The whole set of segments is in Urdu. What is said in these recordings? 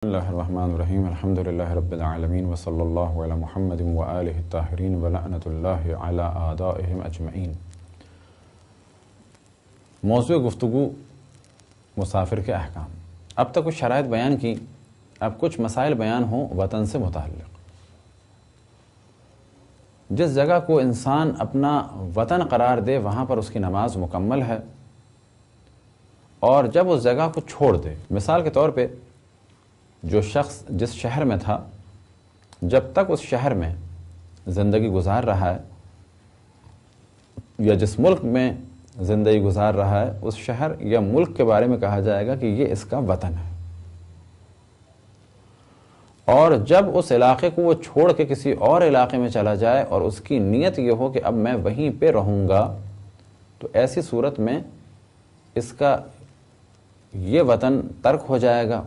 بسم اللہ الرحمن الرحیم الحمدللہ رب العالمین وصلی اللہ علی محمد وآلہ الطاہرین ولعنۃ اللہ علی اعدائہم اجمعین۔ موضوع گفتگو مسافر کے احکام۔ اب تک کچھ شرائط بیان کی، اب کچھ مسائل بیان ہوں وطن سے متعلق۔ جس جگہ کو انسان اپنا وطن قرار دے وہاں پر اس کی نماز مکمل ہے، اور جب اس جگہ کو چھوڑ دے، مثال کے طور پہ جو شخص جس شہر میں تھا، جب تک اس شہر میں زندگی گزار رہا ہے یا جس ملک میں زندگی گزار رہا ہے، اس شہر یا ملک کے بارے میں کہا جائے گا کہ یہ اس کا وطن ہے۔ اور جب اس علاقے کو وہ چھوڑ کے کسی اور علاقے میں چلا جائے اور اس کی نیت یہ ہو کہ اب میں وہیں پہ رہوں گا، تو ایسی صورت میں اس کا یہ وطن ترک ہو جائے گا،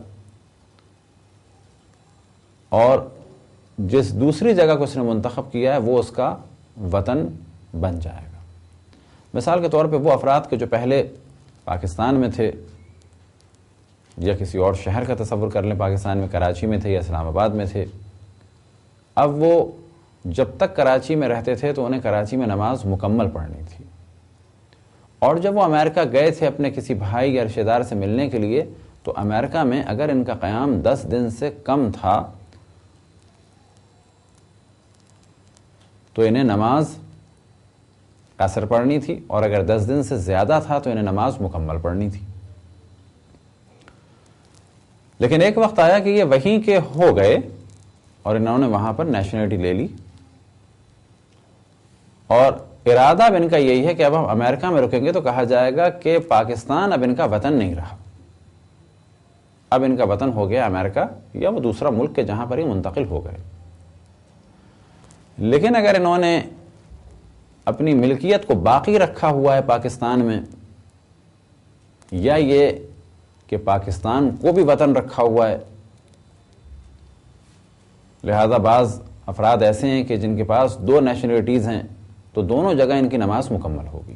اور جس دوسری جگہ کو اس نے منتخب کیا ہے وہ اس کا وطن بن جائے گا۔ مثال کے طور پہ وہ افراد کے جو پہلے پاکستان میں تھے یا کسی اور شہر کا تصور کر لیں، پاکستان میں کراچی میں تھے یا اسلام آباد میں تھے، اب وہ جب تک کراچی میں رہتے تھے تو انہیں کراچی میں نماز مکمل پڑھنی تھی، اور جب وہ امریکہ گئے تھے اپنے کسی بھائی یا رشتہ دار سے ملنے کے لیے، تو امریکہ میں اگر ان کا قیام 10 دن سے کم تھا تو انہیں نماز قصر پڑھنی تھی، اور اگر 10 دن سے زیادہ تھا تو انہیں نماز مکمل پڑھنی تھی۔ لیکن ایک وقت آیا کہ یہ وہیں کے ہو گئے اور انہوں نے وہاں پر نیشنلٹی لے لی، اور ارادہ اب ان کا یہی ہے کہ اب ہم امریکہ میں رکیں گے، تو کہا جائے گا کہ پاکستان اب ان کا وطن نہیں رہا، اب ان کا وطن ہو گیا امریکہ یا وہ دوسرا ملک کے جہاں پر ہی منتقل ہو گئے۔ لیکن اگر انہوں نے اپنی ملکیت کو باقی رکھا ہوا ہے پاکستان میں، یا یہ کہ پاکستان کو بھی وطن رکھا ہوا ہے، لہذا بعض افراد ایسے ہیں کہ جن کے پاس 2 نیشنلٹیز ہیں، تو دونوں جگہ ان کی نماز مکمل ہوگی۔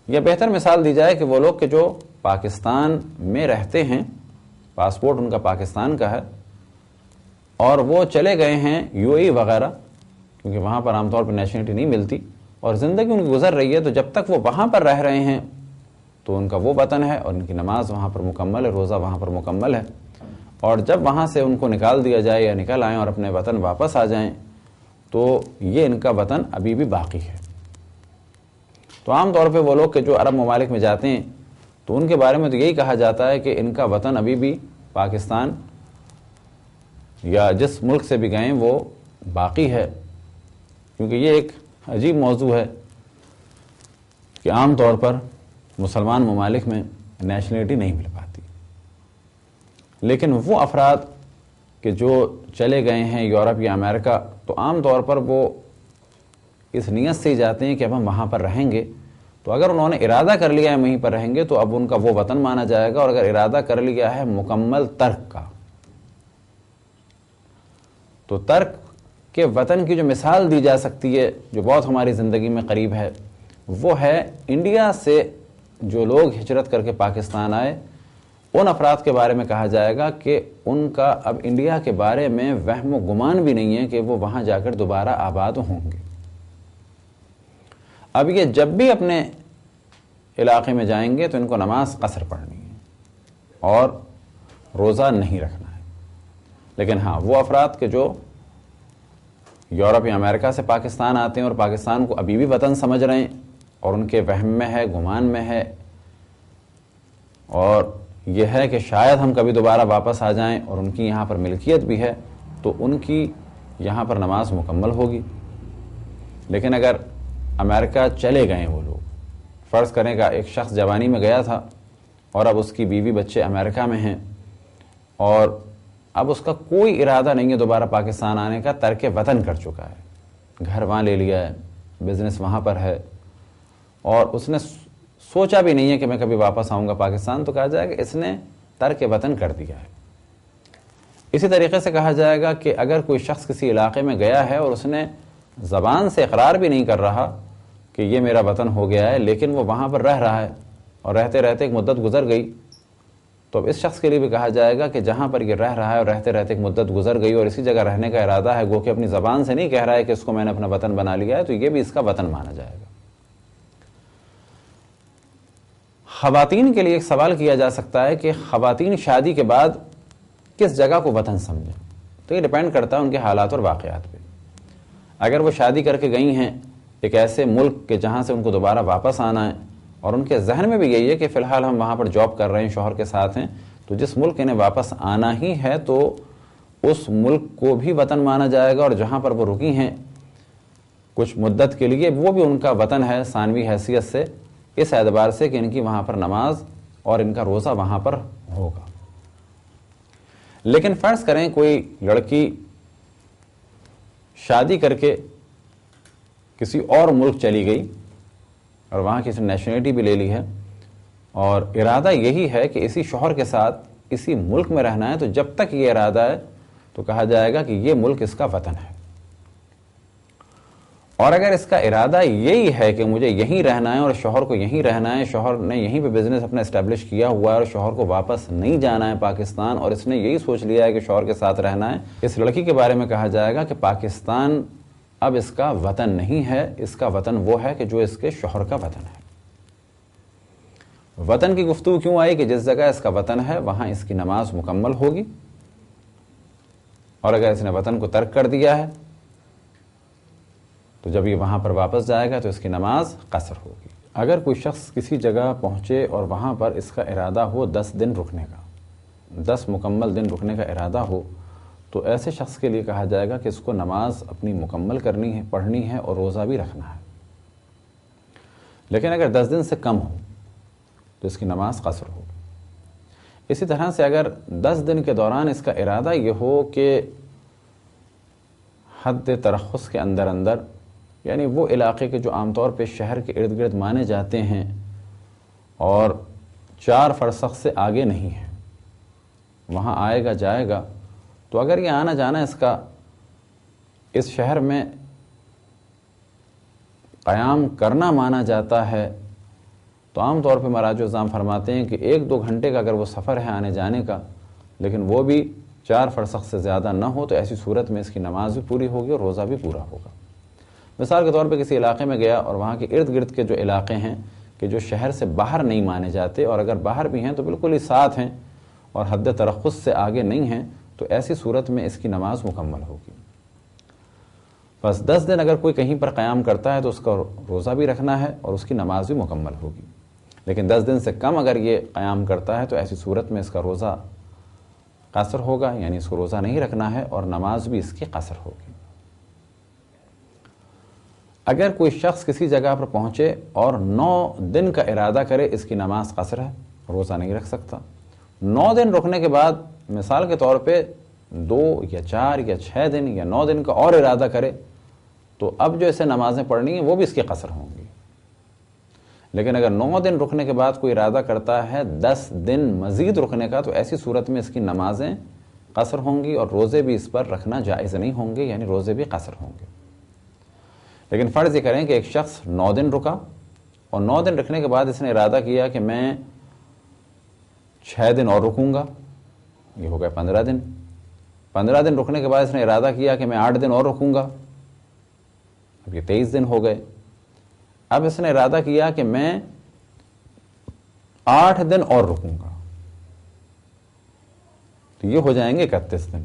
یا بہتر مثال دی جائے کہ وہ لوگ کہ جو پاکستان میں رہتے ہیں، پاسپورٹ ان کا پاکستان کا ہے، اور وہ چلے گئے ہیں UAE وغیرہ، کیونکہ وہاں پر عام طور پر نیشنلٹی نہیں ملتی، اور زندگی ان کی گزر رہی ہے، تو جب تک وہ وہاں پر رہ رہے ہیں تو ان کا وہ وطن ہے، اور ان کی نماز وہاں پر مکمل ہے، روزہ وہاں پر مکمل ہے۔ اور جب وہاں سے ان کو نکال دیا جائے یا نکل آئیں اور اپنے وطن واپس آ جائیں، تو یہ ان کا وطن ابھی بھی باقی ہے۔ تو عام طور پہ وہ لوگ کہ جو عرب ممالک میں جاتے ہیں، تو ان کے بارے میں تو یہی کہا جاتا ہے کہ ان کا وطن ابھی بھی پاکستان یا جس ملک سے بھی گئے وہ باقی ہے، کیونکہ یہ ایک عجیب موضوع ہے کہ عام طور پر مسلمان ممالک میں نیشنلٹی نہیں مل پاتی، لیکن وہ افراد کہ جو چلے گئے ہیں یورپ یا امریکہ، تو عام طور پر وہ اس نیت سے ہی جاتے ہیں کہ اب ہم وہاں پر رہیں گے، تو اگر انہوں نے ارادہ کر لیا ہے وہیں پر رہیں گے تو اب ان کا وہ وطن مانا جائے گا، اور اگر ارادہ کر لیا ہے مکمل ترک کا، تو ترک کے وطن کی جو مثال دی جا سکتی ہے جو بہت ہماری زندگی میں قریب ہے، وہ ہے انڈیا سے جو لوگ ہجرت کر کے پاکستان آئے، ان افراد کے بارے میں کہا جائے گا کہ ان کا اب انڈیا کے بارے میں وہم و گمان بھی نہیں ہے کہ وہ وہاں جا کر دوبارہ آباد ہوں گے۔ اب یہ جب بھی اپنے علاقے میں جائیں گے تو ان کو نماز قصر پڑھنی ہے اور روزہ نہیں رکھنا ہے۔ لیکن ہاں، وہ افراد کے جو یورپ یا امریکہ سے پاکستان آتے ہیں اور پاکستان کو ابھی بھی وطن سمجھ رہے ہیں، اور ان کے وہم میں ہے، گمان میں ہے، اور یہ ہے کہ شاید ہم کبھی دوبارہ واپس آ جائیں، اور ان کی یہاں پر ملکیت بھی ہے، تو ان کی یہاں پر نماز مکمل ہوگی۔ لیکن اگر امریکہ چلے گئے وہ لوگ، فرض کریں کہ ایک شخص جوانی میں گیا تھا اور اب اس کی بیوی بچے امریکہ میں ہیں، اور اب اس کا کوئی ارادہ نہیں ہے دوبارہ پاکستان آنے کا، ترک وطن کر چکا ہے، گھر وہاں لے لیا ہے، بزنس وہاں پر ہے، اور اس نے سوچا بھی نہیں ہے کہ میں کبھی واپس آؤں گا پاکستان، تو کہا جائے گا کہ اس نے ترک وطن کر دیا ہے۔ اسی طریقے سے کہا جائے گا کہ اگر کوئی شخص کسی علاقے میں گیا ہے اور اس نے زبان سے اقرار بھی نہیں کر رہا کہ یہ میرا وطن ہو گیا ہے، لیکن وہ وہاں پر رہ رہا ہے، اور رہتے رہتے ایک مدت گزر گئی، تو اب اس شخص کے لیے بھی کہا جائے گا کہ جہاں پر یہ رہ رہا ہے اور رہتے رہتے ایک مدت گزر گئی اور اسی جگہ رہنے کا ارادہ ہے، گو کہ اپنی زبان سے نہیں کہہ رہا ہے کہ اس کو میں نے اپنا وطن بنا لیا ہے، تو یہ بھی اس کا وطن مانا جائے گا۔ خواتین کے لیے ایک سوال کیا جا سکتا ہے کہ خواتین شادی کے بعد کس جگہ کو وطن سمجھیں، تو یہ ڈیپینڈ کرتا ہے ان کے حالات اور واقعات پہ۔ اگر وہ شادی کر کے گئی ہیں ایک ایسے ملک کہ جہاں سے ان کو دوبارہ واپس آنا ہے اور ان کے ذہن میں بھی یہی ہے کہ فی الحال ہم وہاں پر جاب کر رہے ہیں، شوہر کے ساتھ ہیں، تو جس ملک انہیں واپس آنا ہی ہے تو اس ملک کو بھی وطن مانا جائے گا، اور جہاں پر وہ رکی ہیں کچھ مدت کے لیے وہ بھی ان کا وطن ہے ثانوی حیثیت سے، اس اعتبار سے کہ ان کی وہاں پر نماز اور ان کا روزہ وہاں پر ہوگا۔ لیکن فرض کریں کوئی لڑکی شادی کر کے کسی اور ملک چلی گئی اور وہاں کسی نیشنلٹی بھی لے لی ہے، اور ارادہ یہی ہے کہ اسی شوہر کے ساتھ اسی ملک میں رہنا ہے، تو جب تک یہ ارادہ ہے تو کہا جائے گا کہ یہ ملک اس کا وطن ہے۔ اور اگر اس کا ارادہ یہی ہے کہ مجھے یہیں رہنا ہے اور شوہر کو یہیں رہنا ہے، شوہر نے یہیں پہ بزنس اپنا اسٹیبلش کیا ہوا ہے اور شوہر کو واپس نہیں جانا ہے پاکستان، اور اس نے یہی سوچ لیا ہے کہ شوہر کے ساتھ رہنا ہے، اس لڑکی کے بارے میں کہا جائے گا کہ پاکستان اب اس کا وطن نہیں ہے، اس کا وطن وہ ہے کہ جو اس کے شوہر کا وطن ہے۔ وطن کی گفتگو کیوں آئی؟ کہ جس جگہ اس کا وطن ہے وہاں اس کی نماز مکمل ہوگی، اور اگر اس نے وطن کو ترک کر دیا ہے تو جب یہ وہاں پر واپس جائے گا تو اس کی نماز قصر ہوگی۔ اگر کوئی شخص کسی جگہ پہنچے اور وہاں پر اس کا ارادہ ہو 10 دن رکنے کا، 10 مکمل دن رکنے کا ارادہ ہو، تو ایسے شخص کے لیے کہا جائے گا کہ اس کو نماز اپنی مکمل کرنی ہے، پڑھنی ہے اور روزہ بھی رکھنا ہے۔ لیکن اگر 10 دن سے کم ہو تو اس کی نماز قصر ہوگی۔ اسی طرح سے اگر 10 دن کے دوران اس کا ارادہ یہ ہو کہ حد ترخص کے اندر یعنی وہ علاقے کے جو عام طور پہ شہر کے ارد گرد مانے جاتے ہیں اور 4 فرسخ سے آگے نہیں ہیں، وہاں آئے گا جائے گا، تو اگر یہ آنا جانا اس کا اس شہر میں قیام کرنا مانا جاتا ہے، تو عام طور پہ مراجع الزام فرماتے ہیں کہ 1-2 گھنٹے کا اگر وہ سفر ہے آنے جانے کا، لیکن وہ بھی 4 فرسخ سے زیادہ نہ ہو، تو ایسی صورت میں اس کی نماز بھی پوری ہوگی اور روزہ بھی پورا ہوگا۔ مثال کے طور پہ کسی علاقے میں گیا اور وہاں کے ارد گرد کے جو علاقے ہیں کہ جو شہر سے باہر نہیں مانے جاتے، اور اگر باہر بھی ہیں تو بالکل ہی ساتھ ہیں اور حد ترخص سے آگے نہیں ہیں، تو ایسی صورت میں اس کی نماز مکمل ہوگی۔ بس 10 دن اگر کوئی کہیں پر قیام کرتا ہے تو اس کا روزہ بھی رکھنا ہے اور اس کی نماز بھی مکمل ہوگی۔ لیکن 10 دن سے کم اگر یہ قیام کرتا ہے تو ایسی صورت میں اس کا روزہ قصر ہوگا، یعنی اس کو روزہ نہیں رکھنا ہے اور نماز بھی اس کی قصر ہوگی۔ اگر کوئی شخص کسی جگہ پر پہنچے اور 9 دن کا ارادہ کرے، اس کی نماز قصر ہے، روزہ نہیں رکھ سکتا۔ 9 دن رکنے کے بعد مثال کے طور پہ 2 یا 4 یا 6 دن یا 9 دن کا اور ارادہ کرے، تو اب جو اسے نمازیں پڑھنی ہیں وہ بھی اس کی قصر ہوں گی۔ لیکن اگر 9 دن رکنے کے بعد کوئی ارادہ کرتا ہے 10 دن مزید رکنے کا، تو ایسی صورت میں اس کی نمازیں قصر ہوں گی اور روزے بھی اس پر رکھنا جائز نہیں ہوں گے، یعنی روزے بھی قصر ہوں گے۔ لیکن فرض یہ کریں کہ ایک شخص 9 دن رکا اور 9 دن رکنے کے بعد اس نے ارادہ کیا کہ میں 6 دن اور رکوں گا، یہ ہو گئے 15 دن۔ 15 دن رکنے کے بعد اس نے ارادہ کیا کہ میں 8 دن اور رکوں گا، اب یہ 23 دن ہو گئے۔ اب اس نے ارادہ کیا کہ میں 8 دن اور رکوں گا، تو یہ ہو جائیں گے 31 دن۔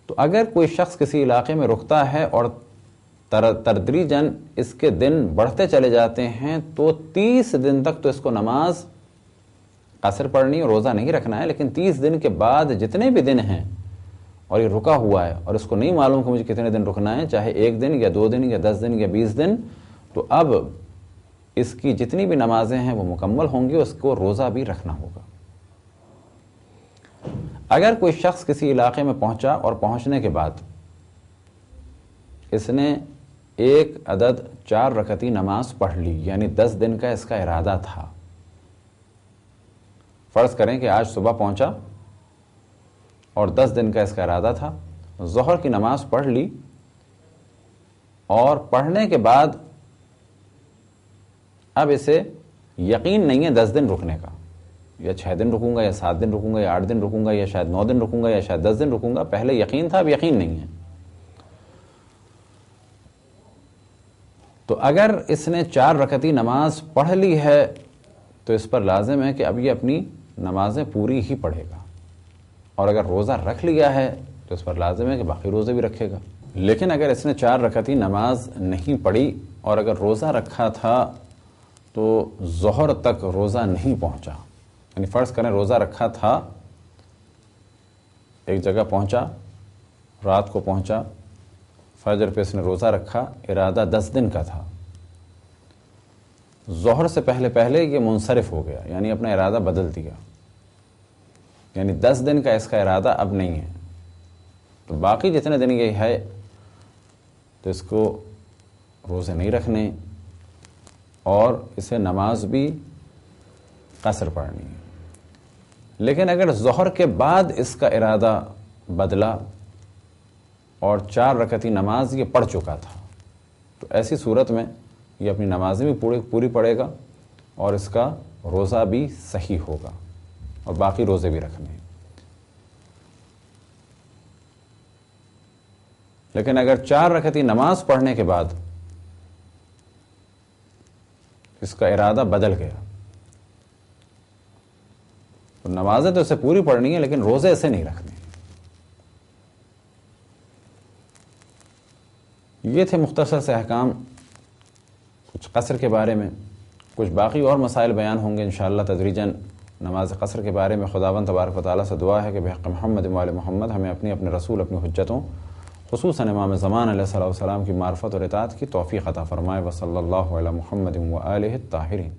تو اگر کوئی شخص کسی علاقے میں رکتا ہے اور تدریجاً اس کے دن بڑھتے چلے جاتے ہیں، تو 30 دن تک تو اس کو نماز قصر پڑھنی اور روزہ نہیں رکھنا ہے۔ لیکن 30 دن کے بعد جتنے بھی دن ہیں اور یہ رکا ہوا ہے اور اس کو نہیں معلوم کہ مجھے کتنے دن رکنا ہے، چاہے 1 دن یا 2 دن یا 10 دن یا 20 دن، تو اب اس کی جتنی بھی نمازیں ہیں وہ مکمل ہوں گی، اس کو روزہ بھی رکھنا ہوگا۔ اگر کوئی شخص کسی علاقے میں پہنچا اور پہنچنے کے بعد اس نے 1 عدد 4 رکعتی نماز پڑھ لی، یعنی 10 دن کا اس کا ارادہ تھا۔ فرض کریں کہ آج صبح پہنچا اور 10 دن کا اس کا ارادہ تھا، ظہر کی نماز پڑھ لی، اور پڑھنے کے بعد اب اسے یقین نہیں ہے 10 دن رکنے کا، یا 6 دن رکوں گا یا 7 دن رکوں گا یا 8 دن رکوں گا یا شاید 9 دن رکوں گا یا شاید 10 دن رکوں گا، پہلے یقین تھا اب یقین نہیں ہے. تو اگر اس نے 4 رکعتی نماز پڑھ لی ہے تو اس پر لازم ہے کہ اب یہ اپنی نمازیں پوری ہی پڑھے گا، اور اگر روزہ رکھ لیا ہے تو اس پر لازم ہے کہ باقی روزے بھی رکھے گا. لیکن اگر اس نے 4 رکعتی نماز نہیں پڑھی اور اگر روزہ رکھا تھا تو ظہر تک روزہ نہیں پہنچا، یعنی فرض کریں روزہ رکھا تھا، ایک جگہ پہنچا، رات کو پہنچا، فجر پہ اس نے روزہ رکھا، ارادہ 10 دن کا تھا، ظہر سے پہلے یہ منصرف ہو گیا، یعنی اپنا ارادہ بدل دیا، یعنی 10 دن کا اس کا ارادہ اب نہیں ہے، تو باقی جتنے دن یہ ہے تو اس کو روزے نہیں رکھنے اور اسے نماز بھی قصر پڑھنی ہے. لیکن اگر ظہر کے بعد اس کا ارادہ بدلا اور 4 رکعتی نماز یہ پڑھ چکا تھا تو ایسی صورت میں یہ اپنی نمازیں بھی پوری پڑھے گا اور اس کا روزہ بھی صحیح ہوگا اور باقی روزے بھی رکھنے ہیں. لیکن اگر 4 رکعتی نماز پڑھنے کے بعد اس کا ارادہ بدل گیا تو نمازیں تو اسے پوری پڑھنی ہے لیکن روزے اسے نہیں رکھنے. یہ تھے مختصر سے احکام کچھ قصر کے بارے میں. کچھ باقی اور مسائل بیان ہوں گے انشاءاللہ تدریجاً نماز قصر کے بارے میں. خداوند تبارک و تعالیٰ سے دعا ہے کہ بحق محمد و آل محمد ہمیں اپنے رسول اپنی حجتوں خصوصاً امام زمان علیہ السلام کی معرفت اور اطاعت کی توفیق عطا فرمائے. وصلی اللہ علی محمد و آلہ الطاہرین.